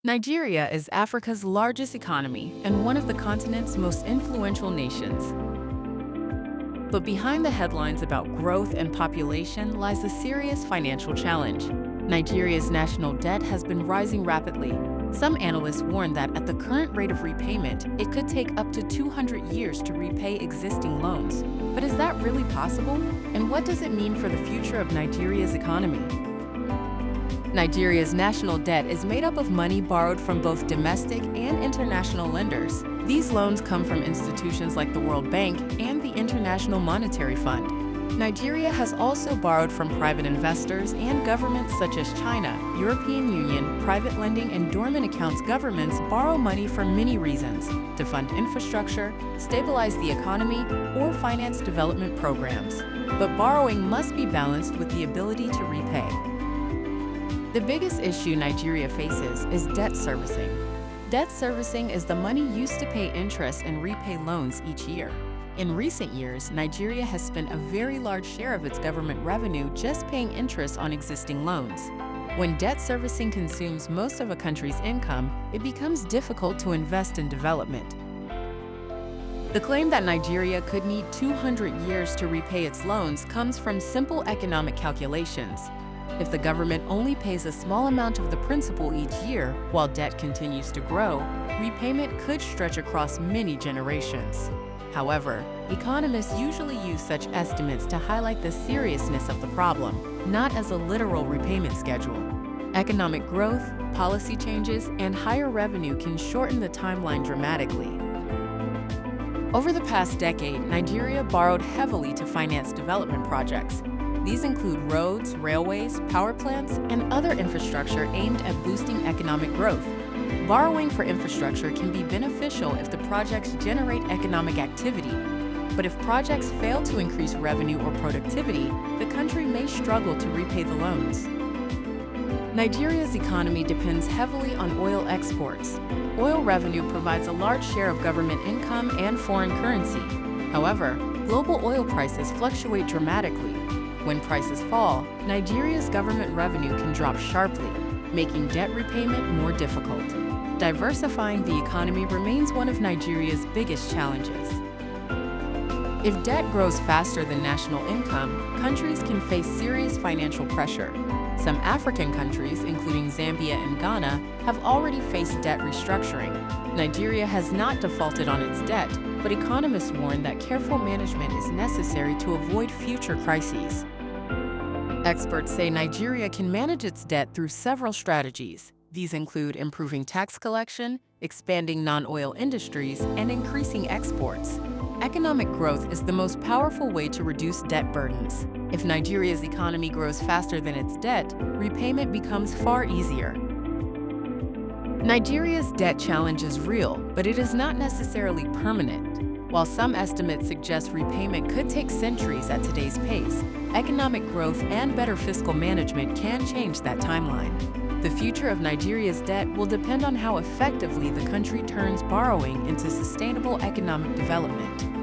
Nigeria is Africa's largest economy and one of the continent's most influential nations. But behind the headlines about growth and population lies a serious financial challenge. Nigeria's national debt has been rising rapidly. Some analysts warn that at the current rate of repayment, it could take up to 200 years to repay existing loans. But is that really possible? And what does it mean for the future of Nigeria's economy? Nigeria's national debt is made up of money borrowed from both domestic and international lenders. These loans come from institutions like the World Bank and the International Monetary Fund. Nigeria has also borrowed from private investors and governments such as China, European Union, private lending, and dormant accounts. Governments borrow money for many reasons: to fund infrastructure, stabilize the economy, or finance development programs. But borrowing must be balanced with the ability to repay. The biggest issue Nigeria faces is debt servicing. Debt servicing is the money used to pay interest and repay loans each year. In recent years, Nigeria has spent a very large share of its government revenue just paying interest on existing loans. When debt servicing consumes most of a country's income, it becomes difficult to invest in development. The claim that Nigeria could need 200 years to repay its loans comes from simple economic calculations. If the government only pays a small amount of the principal each year while debt continues to grow, repayment could stretch across many generations. However, economists usually use such estimates to highlight the seriousness of the problem, not as a literal repayment schedule. Economic growth, policy changes, and higher revenue can shorten the timeline dramatically. Over the past decade, Nigeria borrowed heavily to finance development projects. These include roads, railways, power plants, and other infrastructure aimed at boosting economic growth. Borrowing for infrastructure can be beneficial if the projects generate economic activity. But if projects fail to increase revenue or productivity, the country may struggle to repay the loans. Nigeria's economy depends heavily on oil exports. Oil revenue provides a large share of government income and foreign currency. However, global oil prices fluctuate dramatically. When prices fall, Nigeria's government revenue can drop sharply, making debt repayment more difficult. Diversifying the economy remains one of Nigeria's biggest challenges. If debt grows faster than national income, countries can face serious financial pressure. Some African countries, including Zambia and Ghana, have already faced debt restructuring. Nigeria has not defaulted on its debt, but economists warn that careful management is necessary to avoid future crises. Experts say Nigeria can manage its debt through several strategies. These include improving tax collection, expanding non-oil industries, and increasing exports. Economic growth is the most powerful way to reduce debt burdens. If Nigeria's economy grows faster than its debt, repayment becomes far easier. Nigeria's debt challenge is real, but it is not necessarily permanent. While some estimates suggest repayment could take centuries at today's pace, economic growth and better fiscal management can change that timeline. The future of Nigeria's debt will depend on how effectively the country turns borrowing into sustainable economic development.